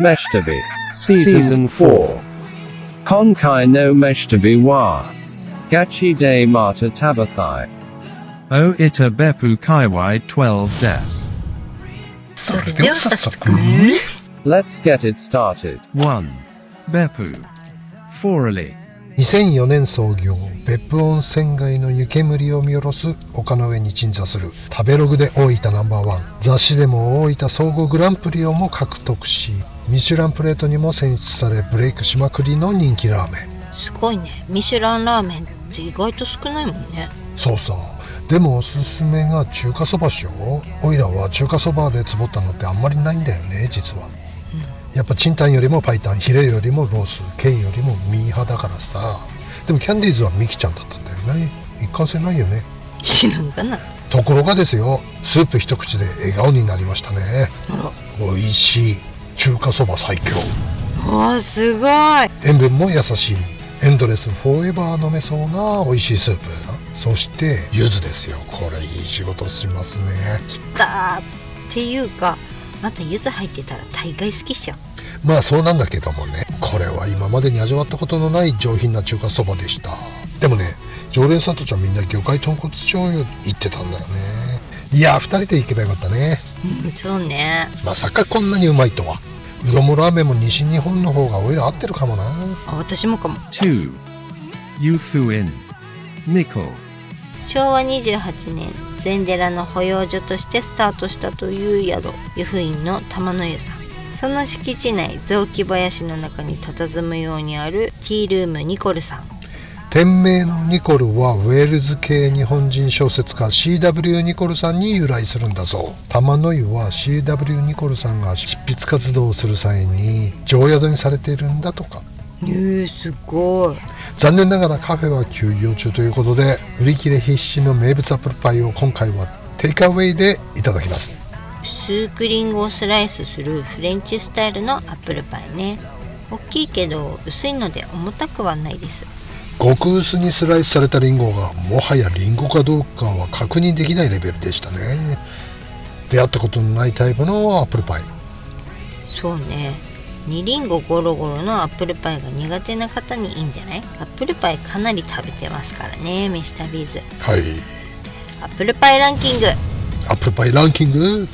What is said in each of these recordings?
Meshtabi Season 4 Konkai no Meshtabi wa Gachi de Mata Tabathai O ita beppu kaiwai 12 des それでは早速、Let's get it started 1. Beppu Forali 2004年創業、別府温泉街の湯煙を見下ろす丘の上に鎮座する食べログで大分ナンバーワン、雑誌でも大分総合グランプリをも獲得し、ミシュランプレートにも選出されブレイクしまくりの人気ラーメン。すごいね。ミシュランラーメンって意外と少ないもんね。そうそう。でもおすすめが中華そばしよ。おいらは中華そばでつぼったのってあんまりないんだよね、実は。やっぱチンタンよりもパイタン、ヒレよりもロース、ケイよりもミー派だからさ。でもキャンディーズはミキちゃんだったんだよね。一貫性ないよね。知らんかな。ところがですよ、スープ一口で笑顔になりましたね。あら、美味しい中華そば最強。おー、すごい。塩分も優しいエンドレスフォーエバー飲めそうな美味しいスープ。そして柚子ですよ。これいい仕事しますね。きたーっていうか、また柚子入ってたら大概好きっしょ。まあそうなんだけどもね、これは今までに味わったことのない上品な中華そばでした。でもね、常連さんたちはみんな魚介豚骨醤油言ってたんだよね。いや、2人で行けばよかったね。そうね。まさかこんなにうまいとは。うどんもラーメンも西日本の方がおいら合ってるかもな。あ、私もかも。2. Yufuin Nikko 昭和28年、禅寺の保養所としてスタートしたという宿、湯布院の玉の湯さん。その敷地内、雑木林の中に佇むようにあるティールームニコルさん。店名のニコルはウェールズ系日本人小説家 C.W. ニコルさんに由来するんだそう。玉の湯は C.W. ニコルさんが執筆活動をする際に常宿にされているんだとか。すごい。残念ながらカフェは休業中ということで、売り切れ必至の名物アップルパイを今回はテイクアウェイでいただきます。薄くリンゴをスライスするフレンチスタイルのアップルパイね。大きいけど薄いので重たくはないです。極薄にスライスされたリンゴがもはやリンゴかどうかは確認できないレベルでしたね。出会ったことのないタイプのアップルパイ。そうね。2リンゴゴロゴロのアップルパイが苦手な方にいいんじゃない？アップルパイかなり食べてますからね、ミスタービーズ。はい。アップルパイランキング。アップルパイランキング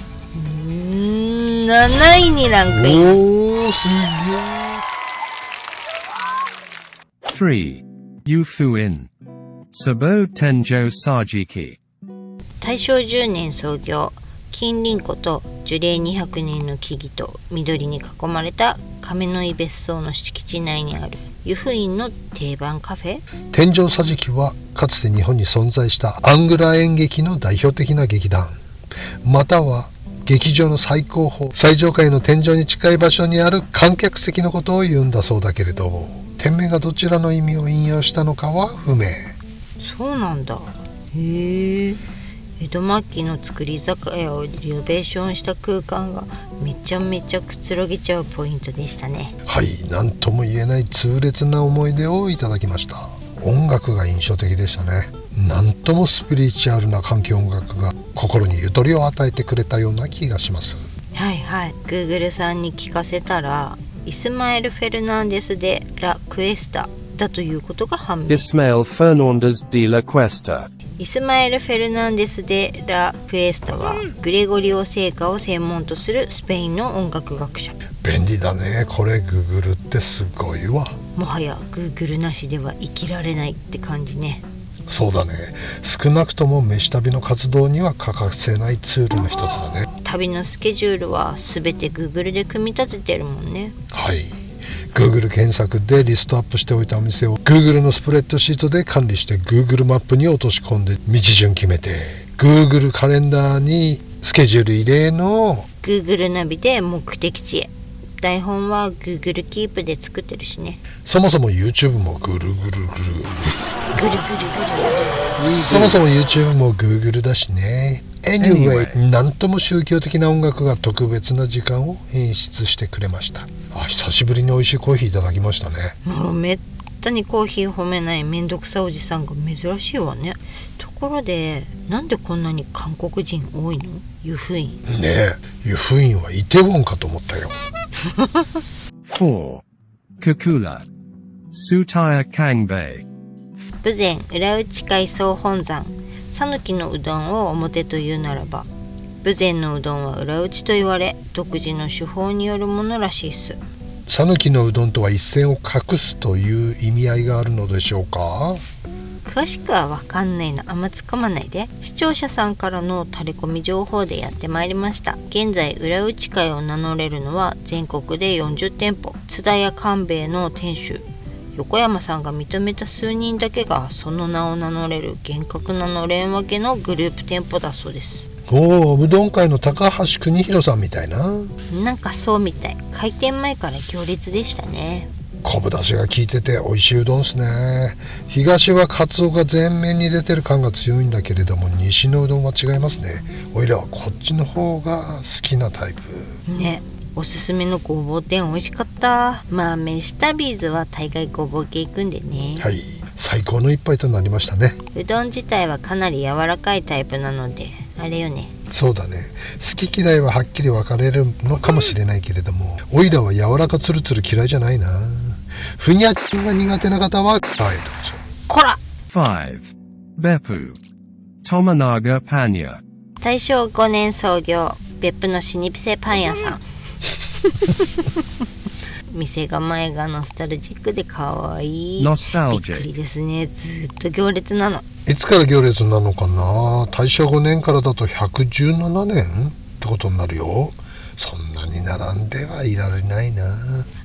7位にランクイン。おー、すげ3. Yufuin Sabo Tenjo Sajiki 大正10年創業、金鱗湖と樹齢200年の木々と緑に囲まれた亀の井別荘の敷地内にある湯布院の定番カフェ。天井桟敷はかつて日本に存在したアングラ演劇の代表的な劇団、または劇場の最高峰最上階の天井に近い場所にある観客席のことを言うんだそうだけれど、店名がどちらの意味を引用したのかは不明。そうなんだ。へえ。江戸末期の造り酒屋をリノベーションした空間がめちゃめちゃくつろげちゃうポイントでしたね。はい、何とも言えない痛烈な思い出をいただきました。音楽が印象的でしたね。なんともスピリチュアルな環境音楽が心にゆとりを与えてくれたような気がします。はいはい。Google さんに聞かせたら、イスマエル・フェルナンデス・デ・ラ・クエスタだということが判明。 Ismael Fernandez de la Cuesta イスマエル・フェルナンデス・デ・ラ・クエスタはグレゴリオ聖歌を専門とするスペインの音楽学者。便利だね、これ Google ってすごいわ。もはや Google なしでは生きられないって感じね。そうだね、少なくとも飯旅の活動には欠かせないツールの一つだね。旅のスケジュールは全て Google で組み立ててるもんね。はい、Google 検索でリストアップしておいたお店を Google のスプレッドシートで管理して Google マップに落とし込んで道順決めて Google カレンダーにスケジュール入れの Google ナビで目的地へ。台本は Google キープで作ってるしね。そもそも YouTube もぐるぐるぐるぐるぐるぐるそもそも YouTube も Google だしね。Anyway、なんとも宗教的な音楽が特別な時間を演出してくれました。久しぶりに美味しいコーヒーいただきましたね。もうめったにコーヒー褒めないめんどくさおじさんが珍しいわね。ところで、なんでこんなに韓国人多いの？湯布院。ねえ、湯布院はイテウォンかと思ったよ。4. Kukula. Sutaya Kangbei. 豊前裏打海総本山讃岐のうどんを表というならば、豊前のうどんは裏打ちと言われ、独自の手法によるものらしいっす。讃岐のうどんとは一線を画すという意味合いがあるのでしょうか。詳しくは分かんないの、あんまつかまないで。視聴者さんからのタレコミ情報でやってまいりました。現在裏打会を名乗れるのは全国で40店舗。津田屋官兵衛の店主横山さんが認めた数人だけがその名を名乗れる厳格なのれん分けのグループ店舗だそうです。おー、うどん界の高橋邦弘さんみたいな。なんかそうみたい。開店前から行列でしたね。昆布だしが効いてて美味しいうどんっすね。東はカツオが全面に出てる感が強いんだけれども、西のうどんは違いますね。おいらはこっちの方が好きなタイプね。おすすめのごぼう天美味しかった。まあ飯旅ーズは大概ごぼう系行くんでね。はい、最高の一杯となりましたね。うどん自体はかなり柔らかいタイプなのであれよね。そうだね、好き嫌いははっきり分かれるのかもしれないけれども、おいらは柔らかつるつる嫌いじゃないな。ふにゃっが苦手な方ははいどうぞ。こら。 5. Beppu. Tominaga Panya. 大正5年創業、別府の老舗パン屋さん店構えがノスタルジックでかわいい。びっ Nostalgic. くりですね。ずっと行列なの。いつから行列なのかな。大正5年からだと117年ってことになるよ。そんなに並んではいられないな。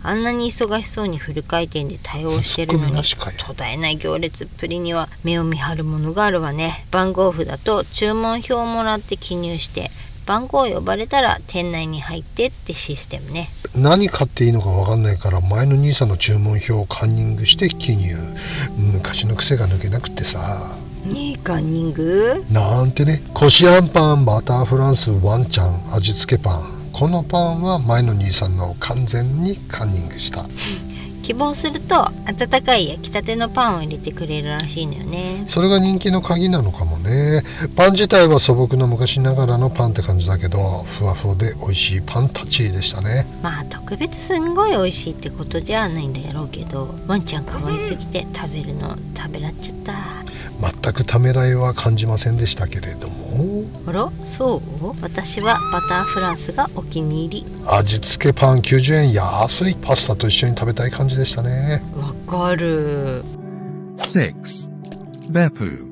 あんなに忙しそうにフル回転で対応してるのに、途絶えない行列っぷりには目を見張るものがあるわね。番号札と注文表をもらって記入して、番号を呼ばれたら店内に入ってってシステムね。何買っていいのか分かんないから前の兄さんの注文表をカンニングして記入。昔の癖が抜けなくってさ。ねえカンニングなんてね。こしあんパン、バターフランス、ワンちゃん、味付けパン。このパンは前の兄さんの完全にカンニングした。希望すると温かい焼きたてのパンを入れてくれるらしいのよね。それが人気の鍵なのかもね。パン自体は素朴な昔ながらのパンって感じだけど、ふわふわで美味しいパンたちでしたね。まあ特別すんごい美味しいってことじゃないんだろうけど、ワンちゃん可愛すぎて食べるの食べらっちゃった。全くためらいは感じませんでしたけれども。あら、そう？私はバターフランスがお気に入り。味付けパン90円安い。パスタと一緒に食べたい感じでしたね。わかる。6. Beppu.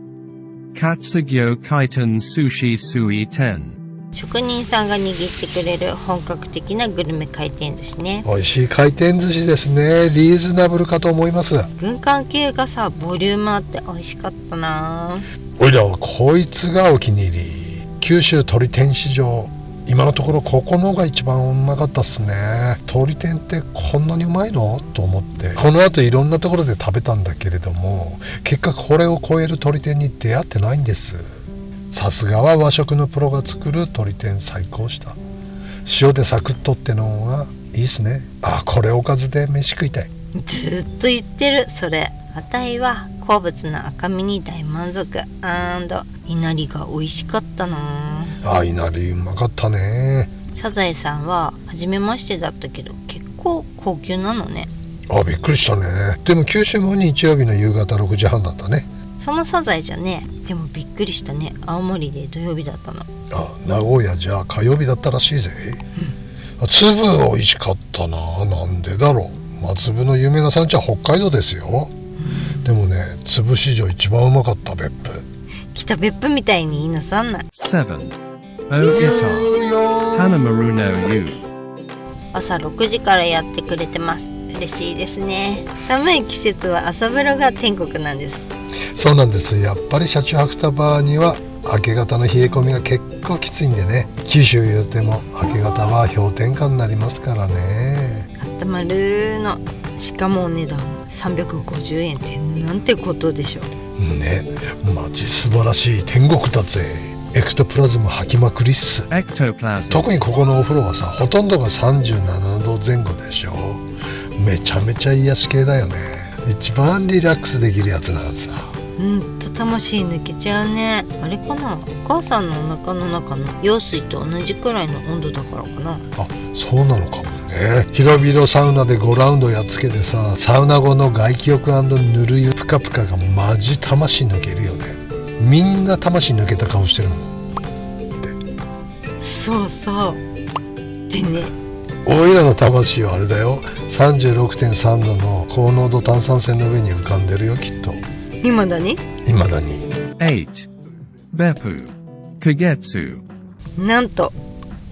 Katsugyo Kaiten Sushi Sui Ten. 職人さんが握ってくれる本格的なグルメ回転寿司ね。美味しい回転寿司ですね。リーズナブルかと思います。軍艦系がさ、ボリュームあって美味しかったな。おいらはこいつがお気に入り。九州鶏天市場、今のところここのが一番うまかったっすね。鶏天ってこんなにうまいのと思って、この後いろんなところで食べたんだけれども、結果これを超える鶏天に出会ってないんです。さすがは和食のプロが作る鶏天、最高した。塩でサクッとってのがいいっすね。あ、これおかずで飯食いたい。ずっと言ってるそれ。あたいは好物の赤身に大満足。いなりが美味しかったな。あ、いなりうまかったね。サザエさんは初めましてだったけど結構高級なのね。あ、びっくりしたね。でも九州も日曜日の夕方6時半だったね。そのサザエじゃねえ。でもびっくりしたね。青森で土曜日だったの。あ、名古屋じゃ火曜日だったらしいぜ。粒美味しかったな。なんでだろう。粒の有名な産地は北海道ですよ。でもね、粒史上一番うまかった別府。北別府みたいに言いなさんな。7. Ogita. Hanamaru no Yu. 朝6時からやってくれてます。嬉しいですね。寒い季節は朝風呂が天国なんです。そうなんです。やっぱり車中泊タバーには明け方の冷え込みが結構きついんでね。九州言うても明け方は氷点下になりますからね。あったまるの。しかもお値段350円ってなんてことでしょうね。マジ素晴らしい天国だぜ。エクトプラズム吐きまくりっす。Ectoplasm. 特にここのお風呂はさ、ほとんどが37度前後でしょ。めちゃめちゃ癒し系だよね。一番リラックスできるやつなんさ。魂抜けちゃうね。あれかな、お母さんのお腹の中の羊水と同じくらいの温度だからかな。あ、そうなのかもね。広々サウナで5ラウンドやっつけてさ、サウナ後の外気浴&ぬる湯プカプカがマジ魂抜けるよね。みんな魂抜けた顔してるもん。そうそう。でね、おいらの魂はあれだよ、 36.3 度の高濃度炭酸泉の上に浮かんでるよ、きっと。今だに未だに。8. Beppu. Kagetsu. なんと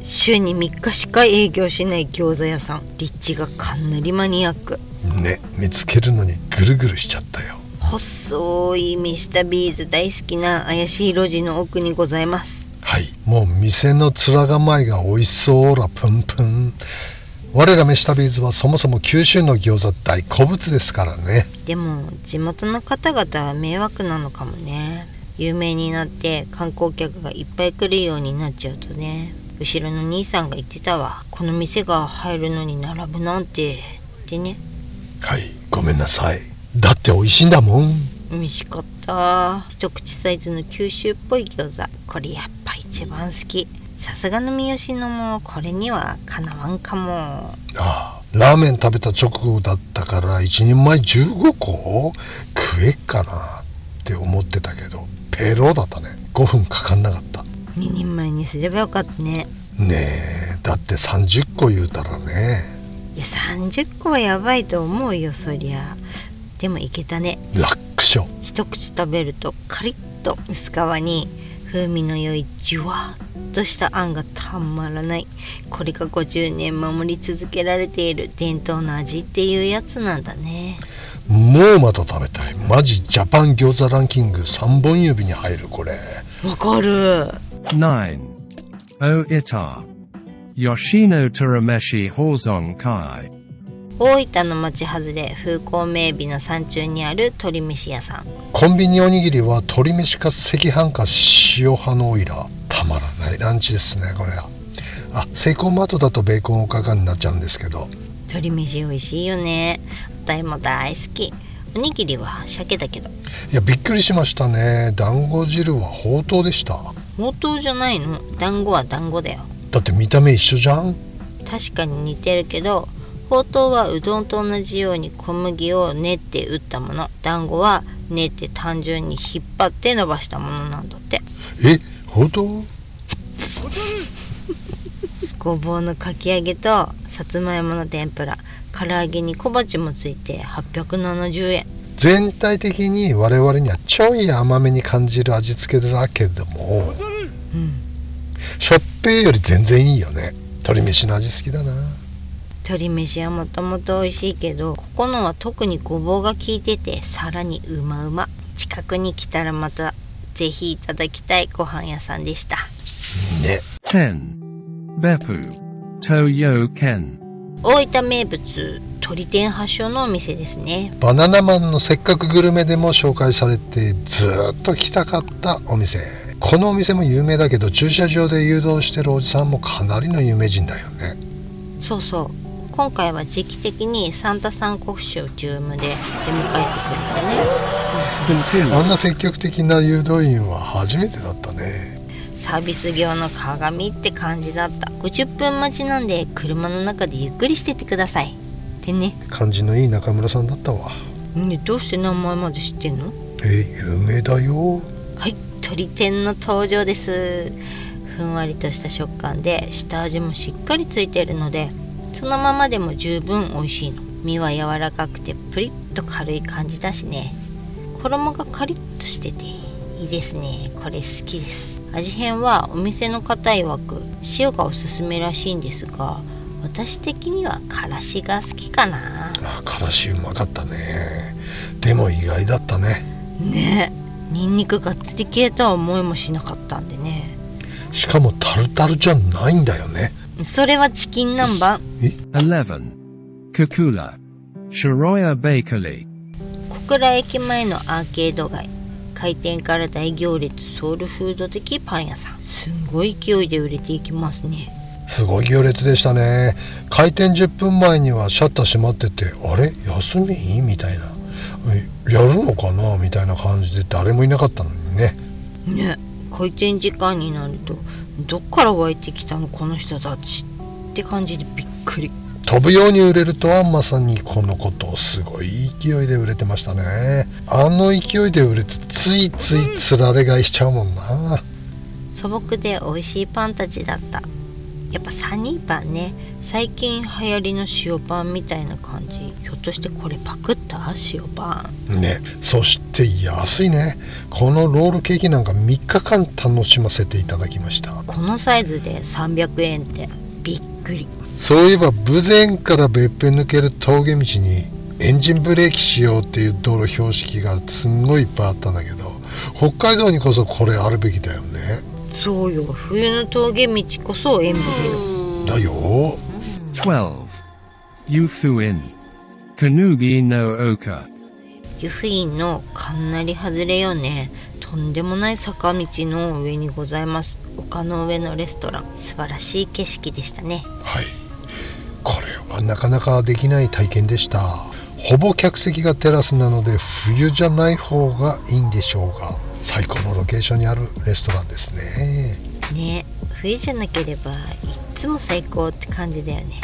週に3日しか営業しない餃子屋さん。立地がかなりマニアックね、見つけるのにぐるぐるしちゃったよ。細いミスタービーズ大好きな怪しい路地の奥にございます。はい、もう店の面構えが美味しそうらプンプン。我らミスタービーズはそもそも九州の餃子大好物ですからね。でも地元の方々は迷惑なのかもね。有名になって観光客がいっぱい来るようになっちゃうとね。後ろの兄さんが言ってたわ、この店が入るのに並ぶなんてってね。はい、ごめんなさい。だって美味しいんだもん。美味しかった。一口サイズの九州っぽい餃子、これやっぱ一番好き。さすがの三好のもこれにはかなわんかも。ああ、ラーメン食べた直後だったから一人前15個食えっかなって思ってたけど、ペロだったね。5分かかんなかった。2人前にすればよかったね。ねえ、だって30個言うたらね。いや30個はやばいと思うよ、そりゃ。でもいけたね。楽勝。一口食べるとカリッと薄皮に風味の良いジュワッとしたあんがたまらない。これが50年守り続けられている伝統の味っていうやつなんだね。もうまた食べたい。マジジャパン餃子ランキング3本指に入るこれ。わかる。9. Oita. Yoshino Turameshi Horzon Kai. 大分の町外れ風光明媚な山中にある鶏飯屋さん。コンビニおにぎりは鶏飯か赤飯か塩派のオイラ。たまらないランチですねこれ。あ、セイコーマートだとベーコンおかかになっちゃうんですけど、鶏飯美味しいよね。私も大好き。おにぎりは鮭だけど。いやびっくりしましたね。団子汁はほうとうでした。ほうとうじゃないの。団子は団子だよ。だって見た目一緒じゃん。確かに似てるけど、ほうとうはうどんと同じように小麦を練って打ったもの。団子は練って単純に引っ張って伸ばしたものなんだって。え、ほうとう？ごぼうのかき揚げとさつまいもの天ぷら、唐揚げに小鉢もついて870円。全体的に我々にはちょい甘めに感じる味付けだけども、しょっぺーより全然いいよね。鶏飯の味好きだな。鶏飯はもともと美味しいけど、ここのは特にごぼうが効いててさらにうまうま。近くに来たらまたぜひいただきたいご飯屋さんでしたね。 10. Beppu. Toyo Ken. 大分名物鶏天発祥のお店ですね。バナナマンのせっかくグルメでも紹介されてずっと来たかったお店。このお店も有名だけど、駐車場で誘導してるおじさんもかなりの有名人だよね。そうそう、今回は時期的にサンタさんコスチュームで出迎えてくれたね。あんな積極的な誘導員は初めてだったね。サービス業の鏡って感じだった。50分待ちなんで車の中でゆっくりしてってくださいってね。感じのいい中村さんだったわ。ね、どうして名前まで知ってんの？有名だよ。はい、鶏天の登場です。ふんわりとした食感で下味もしっかりついてるので、そのままでも十分美味しいの。身は柔らかくてプリッと軽い感じだしね。衣がカリッとしてていいですね。これ好きです。味変はお店の方曰く塩がおすすめらしいんですが、私的にはからしが好きかな。からしうまかったね。でも意外だったね。ねえ、ニンニクがっつり消えた思いもしなかったんでね。しかもタルタルじゃないんだよね。それはチキン南蛮。11. Kukula. Shiroya Bakery. 小倉駅前のアーケード街。開店から大行列、ソウルフード的パン屋さん。すんごい勢いで売れていきますね。すごい行列でしたね。開店10分前にはシャッター閉まってて、あれ休みみたいな。やるのかなみたいな感じで誰もいなかったのにね。ね、開店時間になるとどっから湧いてきたのこの人たちって感じでびっくり。飛ぶように売れるとはまさにこのこと。すごい勢いで売れてましたね。あの勢いで売れてついついつられ買いしちゃうもんな。素朴で美味しいパンたちだった。やっぱサニーパンね、最近流行りの塩パンみたいな感じ。ひょっとしてこれパクった？塩パンね。そして安いね。このロールケーキなんか3日間楽しませていただきました。このサイズで300円ってびっくり。そういえば豊前から別府抜ける峠道にエンジンブレーキしようっていう道路標識がすんごいいっぱいあったんだけど、北海道にこそこれあるべきだよね。そうよ、冬の峠道こそ塩分だよ。12. Yufuin. Kanugi no Oka. 湯布院のかなり外れよね。とんでもない坂道の上にございます丘の上のレストラン。素晴らしい景色でしたね。はい、これはなかなかできない体験でした。ほぼ客席がテラスなので冬じゃない方がいいんでしょうが、最高のロケーションにあるレストランですね。ね、冬じゃなければいつも最高って感じだよね。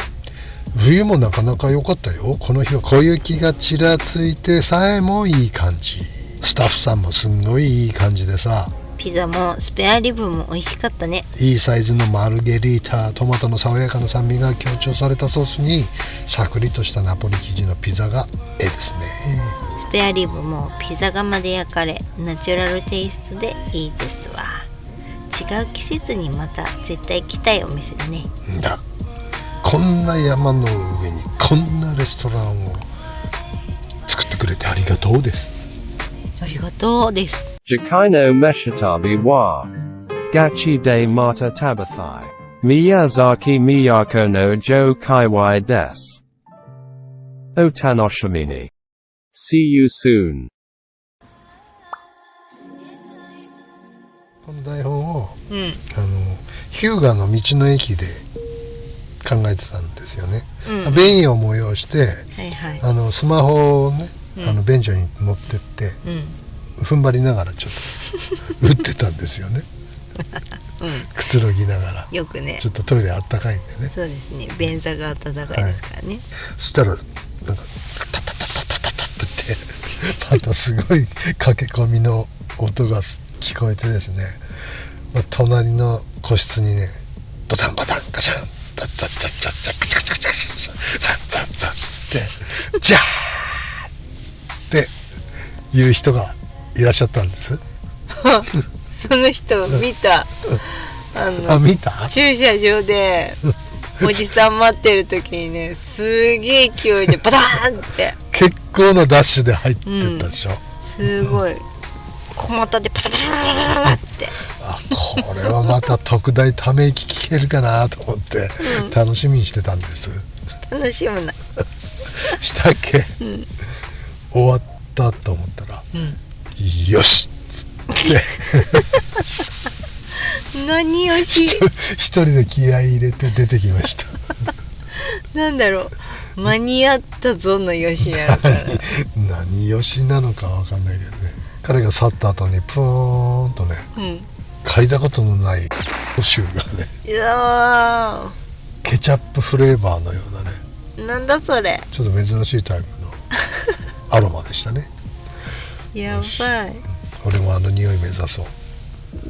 冬もなかなか良かったよ。この日は小雪がちらついてさえもいい感じ。スタッフさんもすんごいいい感じでさ、ピザもスペアリブも美味しかったね。いいサイズのマルゲリータ、トマトの爽やかな酸味が強調されたソースにサクリとしたナポリ生地のピザがですね。スペアリブもピザ窯で焼かれナチュラルテイストでいいですわ。違う季節にまた絶対来たいお店だね。だ、こんな山の上にこんなレストランを作ってくれてありがとうです。ありがとうです。Jakaino Meshitabi wa. Gachi de Mata Tabathai. Miyazaki Miyako no Jo Kaiwai des. Otanoshimini. See you soon. この台本を、うん日向の道の駅で考えてたんですよね。うん、便意を催して、はいはい、スマホをね、うん、便所に持ってって、うん、踏ん張りながらちょっと打ってたんですよね。うん、くつろぎながら。よくね。ちょっとトイレあったかいんでね。そうですね。便座が暖かいですからね。はい、そしたらなんかタタタタタタタってまたすごい駆け込みの音が聞こえてですね、隣の個室にね、ドタンバタンガシャンザッザッザッザッザックチャクチャクチャクチャザッザッザッってジャーっていう人がいらっしゃったんです。その人見た。見た？駐車場でおじさん待ってる時にね、すげえ勢いでバターンって結構なダッシュで入ってったでしょ。すごい小股でパタパタパタパタって。これはまた特大ため息聞けるかなと思って楽しみにしてたんです。楽しむな。したっけ、終わったと思ったら、よしっつって何よし一人で気合い入れて出てきました。なんだろう、間に合ったぞのよしなのかな。何よしなのかわかんないけどね。彼が去った後にプーンとね、嗅いだことのない臭がね、いやケチャップフレーバーのようなね、なんだそれ、ちょっと珍しいタイプのアロマでしたね。やばい。俺も匂い目指そう。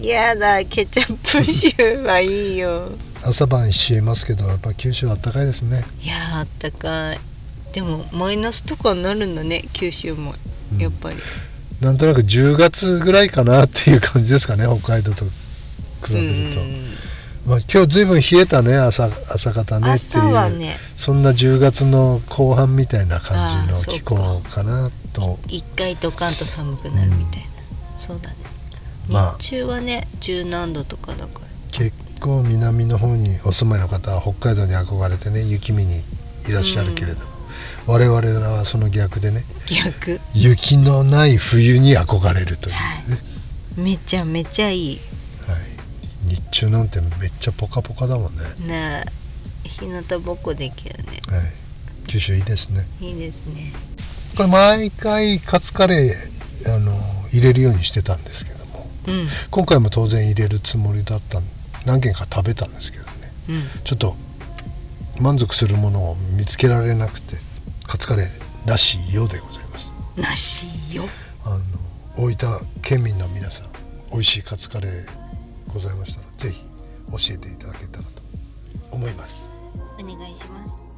やだ、ケチャップ臭はいいよ。朝晩冷えますけど、やっぱ九州あったかいですね。いやあったかい。でもマイナスとかになるんだね、九州もやっぱり、なんとなく10月ぐらいかなっていう感じですかね、北海道と比べると。今日ずいぶん冷えたね、朝方ねっていう、ね、そんな10月の後半みたいな感じの気候かなと。一回ドカンと寒くなるみたいな、そうだね。日中はね、10何度とかだから。結構南の方にお住まいの方は北海道に憧れてね、雪見にいらっしゃるけれども、我々はその逆でね、雪のない冬に憧れるというね、めちゃめちゃいい。はい、日中なんてめっちゃポカポカだもんね。ねえ、日向ぼっこできるね。はい、九州いいですね。いいですね。これ毎回カツカレー入れるようにしてたんですけども、今回も当然入れるつもりだった何軒か食べたんですけどね、ちょっと満足するものを見つけられなくてカツカレーなしよでございます。なしよ。大分県民の皆さん、美味しいカツカレーございましたらぜひ教えていただけたらと思います。お願いします。